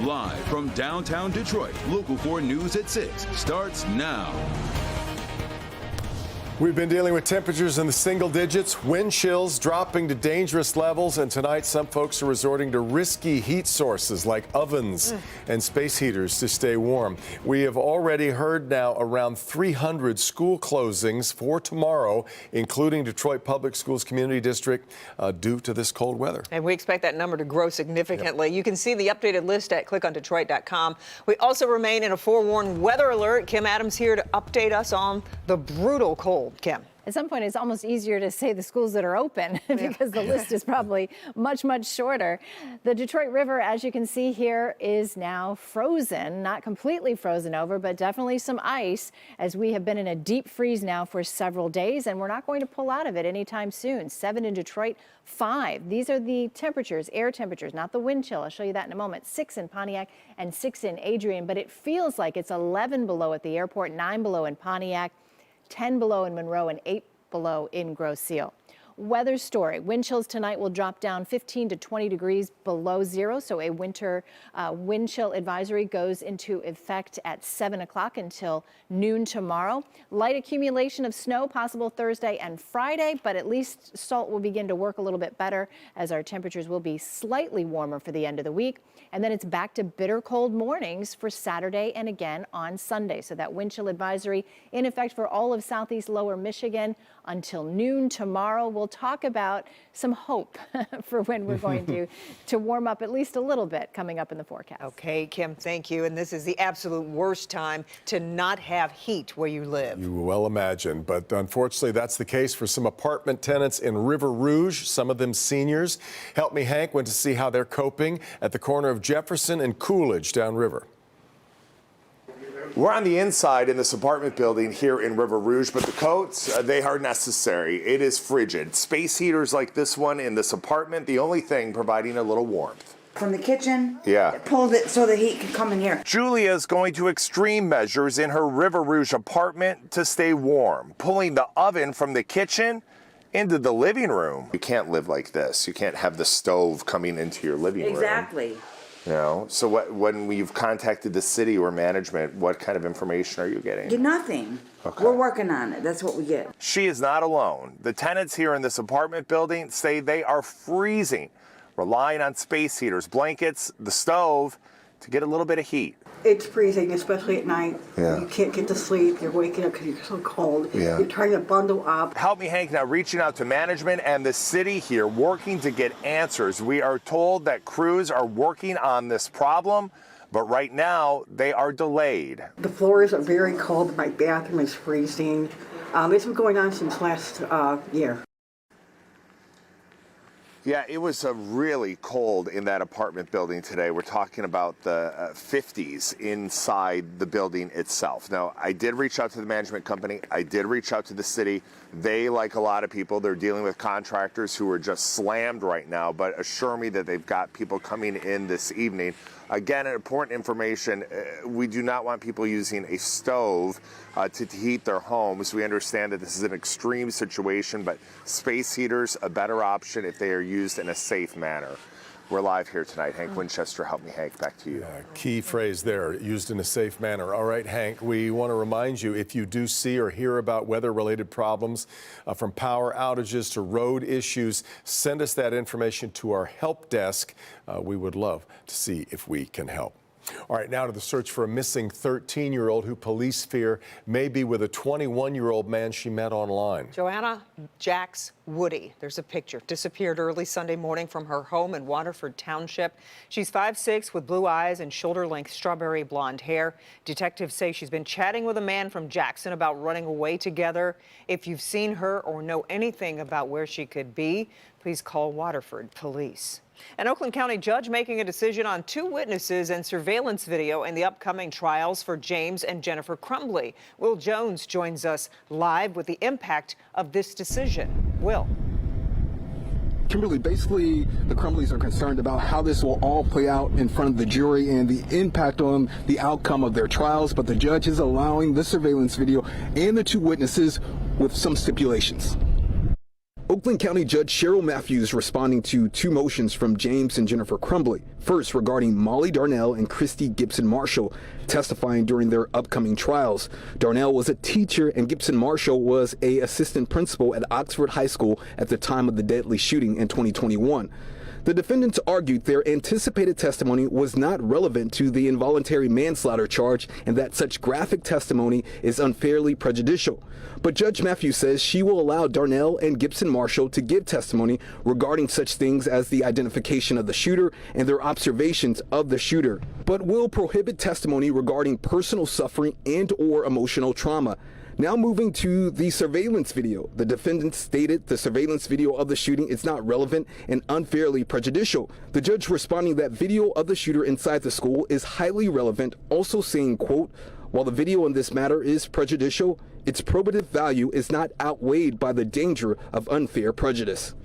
Live from downtown Detroit, Local 4 News at 6 starts now. We've been dealing with temperatures in the single digits, wind chills dropping to dangerous levels, and tonight some folks are resorting to risky heat sources like ovens and space heaters to stay warm. We have already heard now around 300 school closings for tomorrow, including Detroit Public Schools Community District, due to this cold weather. And we expect that number to grow significantly. Yep. You can see the updated list at clickondetroit.com. We also remain in a forewarned weather alert. Kim Adams here to update us on the brutal cold. Kim. At some point, it's almost easier to say the schools that are open because the list is probably much, much shorter. The Detroit River, as you can see here, is now frozen, not completely frozen over, but definitely some ice, as we have been in a deep freeze now for several days, and we're not going to pull out of it anytime soon. 7 in Detroit, 5. These are the temperatures, air temperatures, not the wind chill. I'll show you that in a moment. 6 in Pontiac and 6 in Adrian, but it feels like it's 11 below at the airport, 9 below in Pontiac, 10 below in Monroe, and 8 below in Grosse Ile. Weather story. Wind chills tonight will drop down 15 to 20 degrees below zero. So a winter wind chill advisory goes into effect at 7 o'clock until noon tomorrow. Light accumulation of snow possible Thursday and Friday, but at least salt will begin to work a little bit better as our temperatures will be slightly warmer for the end of the week. And then it's back to bitter cold mornings for Saturday and again on Sunday. So that wind chill advisory in effect for all of southeast lower Michigan until noon tomorrow. We'll talk about some hope for when we're going to warm up at least a little bit coming up in the forecast. Okay, Kim, thank you. And this is the absolute worst time to not have heat where you live. You well imagine, but unfortunately that's the case for some apartment tenants in River Rouge, some of them seniors. Help Me Hank went to see how they're coping at the corner of Jefferson and Coolidge downriver. We're on the inside in this apartment building here in River Rouge, but the coats, they are necessary. It is frigid. Space heaters like this one in this apartment, the only thing providing a little warmth. From the kitchen, yeah, pulled it so the heat could come in here. Julia's going to extreme measures in her River Rouge apartment to stay warm, pulling the oven from the kitchen into the living room. You can't live like this. You can't have the stove coming into your living room. Exactly. You know, so when you've contacted the city or management, what kind of information are you getting? Get nothing. Okay. We're working on it. That's what we get. She is not alone. The tenants here in this apartment building say they are freezing, relying on space heaters, blankets, the stove to get a little bit of heat. It's freezing, especially at night. Yeah. You can't get to sleep. You're waking up because you're so cold. Yeah. You're trying to bundle up. Help Me Hank now reaching out to management and the city here, working to get answers. We are told that crews are working on this problem, but right now they are delayed. The floors are very cold. My bathroom is freezing. This has been going on since last year. Yeah, it was really cold in that apartment building today. We're talking about the 50s inside the building itself. Now, I did reach out to the management company. I did reach out to the city. They, like a lot of people, they're dealing with contractors who are just slammed right now, but assure me that they've got people coming in this evening. Again, important information, we do not want people using a stove to heat their homes. We understand that this is an extreme situation, but space heaters, a better option if they are used in a safe manner. We're live here tonight. Hank Winchester, Help Me Hank, back to you. Key phrase there, used in a safe manner. All right, Hank, we want to remind you, if you do see or hear about weather-related problems, from power outages to road issues, send us that information to our help desk. We would love to see if we can help. All right, now to the search for a missing 13-year-old who police fear may be with a 21-year-old man she met online. Joanna Jax Woody, there's a picture, disappeared early Sunday morning from her home in Waterford Township. She's 5'6" with blue eyes and shoulder-length strawberry blonde hair. Detectives say she's been chatting with a man from Jackson about running away together. If you've seen her or know anything about where she could be, please call Waterford Police. An Oakland County judge making a decision on 2 witnesses and surveillance video in the upcoming trials for James and Jennifer Crumbly. Will Jones joins us live with the impact of this decision. Will. Kimberly, basically, the Crumbleys are concerned about how this will all play out in front of the jury and the impact on the outcome of their trials, but the judge is allowing the surveillance video and the 2 witnesses with some stipulations. Oakland County Judge Cheryl Matthews responding to two motions from James and Jennifer Crumbly. First, regarding Molly Darnell and Christy Gibson Marshall testifying during their upcoming trials. Darnell was a teacher and Gibson Marshall was an assistant principal at Oxford High School at the time of the deadly shooting in 2021. The defendants argued their anticipated testimony was not relevant to the involuntary manslaughter charge and that such graphic testimony is unfairly prejudicial. But Judge Matthews says she will allow Darnell and Gibson Marshall to give testimony regarding such things as the identification of the shooter and their observations of the shooter, but will prohibit testimony regarding personal suffering and/or emotional trauma. Now moving to the surveillance video. The defendants stated the surveillance video of the shooting is not relevant and unfairly prejudicial. The judge responding that video of the shooter inside the school is highly relevant, also saying, quote, "While the video in this matter is prejudicial, its probative value is not outweighed by the danger of unfair prejudice."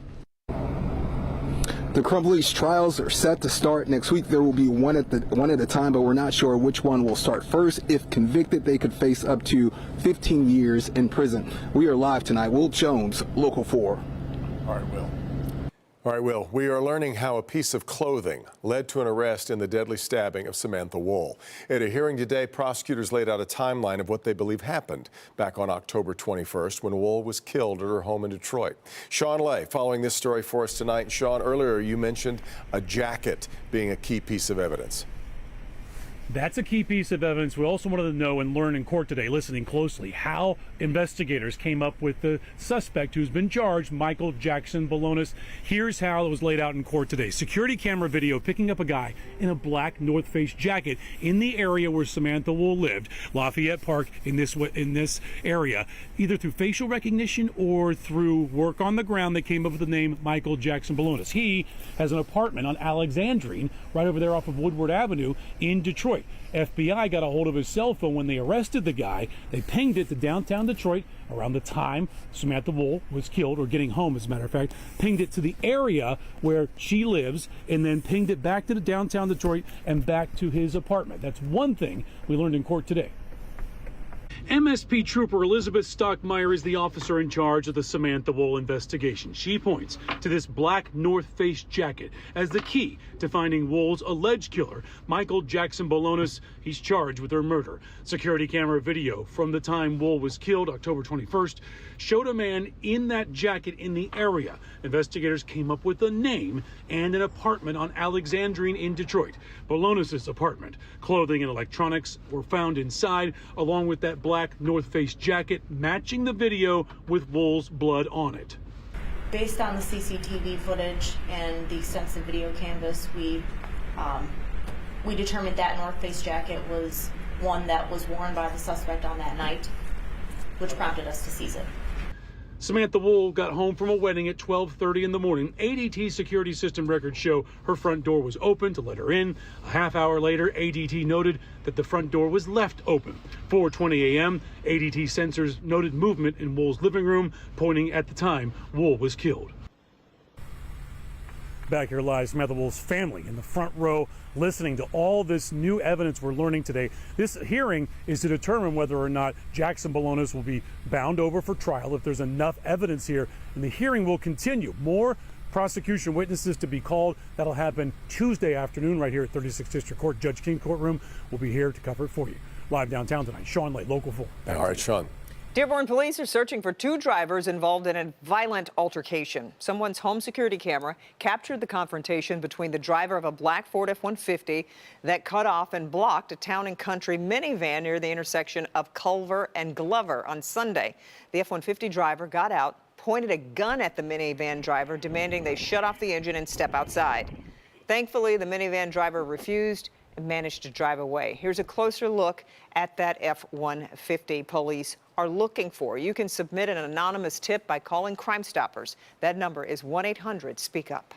The Crumbley's trials are set to start next week. There will be one at a time, but we're not sure which one will start first. If convicted, they could face up to 15 years in prison. We are live tonight. Will Jones, Local 4. All right, Will. We are learning how a piece of clothing led to an arrest in the deadly stabbing of Samantha Wool. At a hearing today, prosecutors laid out a timeline of what they believe happened back on October 21st when Wool was killed at her home in Detroit. Sean Lay following this story for us tonight. And Sean, earlier you mentioned a jacket being a key piece of evidence. That's a key piece of evidence. We also wanted to know and learn in court today, listening closely, how investigators came up with the suspect who's been charged, Michael Jackson Balonis. Here's how it was laid out in court today. Security camera video picking up a guy in a black North Face jacket in the area where Samantha Wool lived, Lafayette Park, in this area, either through facial recognition or through work on the ground. They came up with the name Michael Jackson Balonis. He has an apartment on Alexandrine right over there off of Woodward Avenue in Detroit. FBI got a hold of his cell phone when they arrested the guy. They pinged it to downtown Detroit around the time Samantha Wool was killed, or getting home, as a matter of fact. Pinged it to the area where she lives, and then pinged it back to the downtown Detroit and back to his apartment. That's one thing we learned in court today. MSP Trooper Elizabeth Stockmeyer is the officer in charge of the Samantha Wool investigation. She points to this black North Face jacket as the key to finding Wool's alleged killer, Michael Jackson Balonis. He's charged with her murder. Security camera video from the time Wool was killed, October 21st, showed a man in that jacket in the area. Investigators came up with a name and an apartment on Alexandrine in Detroit. Balonis' apartment. Clothing and electronics were found inside, along with that black North Face jacket matching the video with Wool's blood on it. Based on the CCTV footage and the extensive video canvas, we determined that North Face jacket was one that was worn by the suspect on that night, which prompted us to seize it. Samantha Wool got home from a wedding at 12:30 in the morning. ADT security system records show her front door was open to let her in. A half hour later, ADT noted that the front door was left open. 4:20 a.m., ADT sensors noted movement in Wool's living room, pointing at the time Wool was killed. Back here live, Samantha Wool's family in the front row listening to all this new evidence we're learning today. This hearing is to determine whether or not Jackson Balonis will be bound over for trial, if there's enough evidence here, and the hearing will continue. More prosecution witnesses to be called. That'll happen Tuesday afternoon right here at 36th District Court. Judge King courtroom will be here to cover it for you. Live downtown tonight, Sean Lay, Local 4. All right, Sean. Dearborn police are searching for two drivers involved in a violent altercation. Someone's home security camera captured the confrontation between the driver of a black Ford F-150 that cut off and blocked a Town and Country minivan near the intersection of Culver and Glover on Sunday. The F-150 driver got out, pointed a gun at the minivan driver, demanding they shut off the engine and step outside. Thankfully, the minivan driver refused and managed to drive away. Here's a closer look at that F-150 police are looking for. You can submit an anonymous tip by calling Crime Stoppers. That number is 1-800-SPEAK-UP.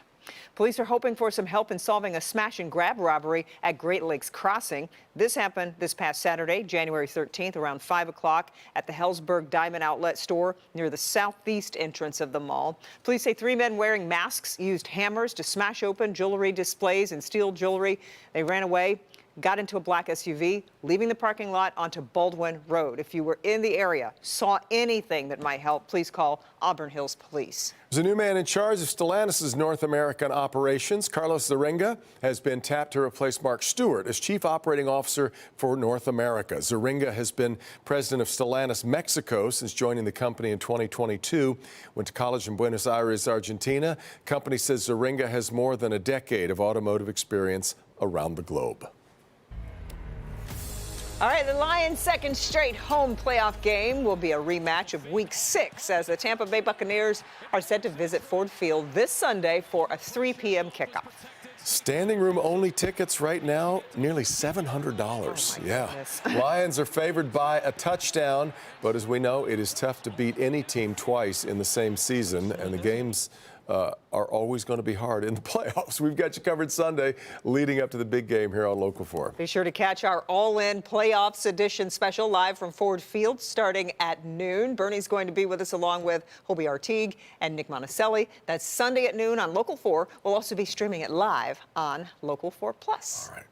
Police are hoping for some help in solving a smash and grab robbery at Great Lakes Crossing. This happened this past Saturday, January 13th, around 5 o'clock at the Hellsburg Diamond Outlet store near the southeast entrance of the mall. Police say 3 men wearing masks used hammers to smash open jewelry displays and steal jewelry. They ran away. got into a black SUV, leaving the parking lot onto Baldwin Road. If you were in the area, saw anything that might help, please call Auburn Hills Police. There's a new man in charge of Stellantis' North American operations. Carlos Zaringa has been tapped to replace Mark Stewart as Chief Operating Officer for North America. Zaringa has been president of Stellantis Mexico since joining the company in 2022. Went to college in Buenos Aires, Argentina. Company says Zaringa has more than a decade of automotive experience around the globe. All right, the Lions' second straight home playoff game will be a rematch of Week 6 as the Tampa Bay Buccaneers are set to visit Ford Field this Sunday for a 3 p.m. kickoff. Standing room only tickets right now, nearly $700. Yeah. Lions are favored by a touchdown, but as we know, it is tough to beat any team twice in the same season, and the games are always going to be hard in the playoffs. We've got you covered Sunday leading up to the big game here on Local 4. Be sure to catch our All-In Playoffs Edition special live from Ford Field starting at noon. Bernie's going to be with us along with Hobie Artigue and Nick Monticelli. That's Sunday at noon on Local 4. We'll also be streaming it live on Local 4 Plus. All right.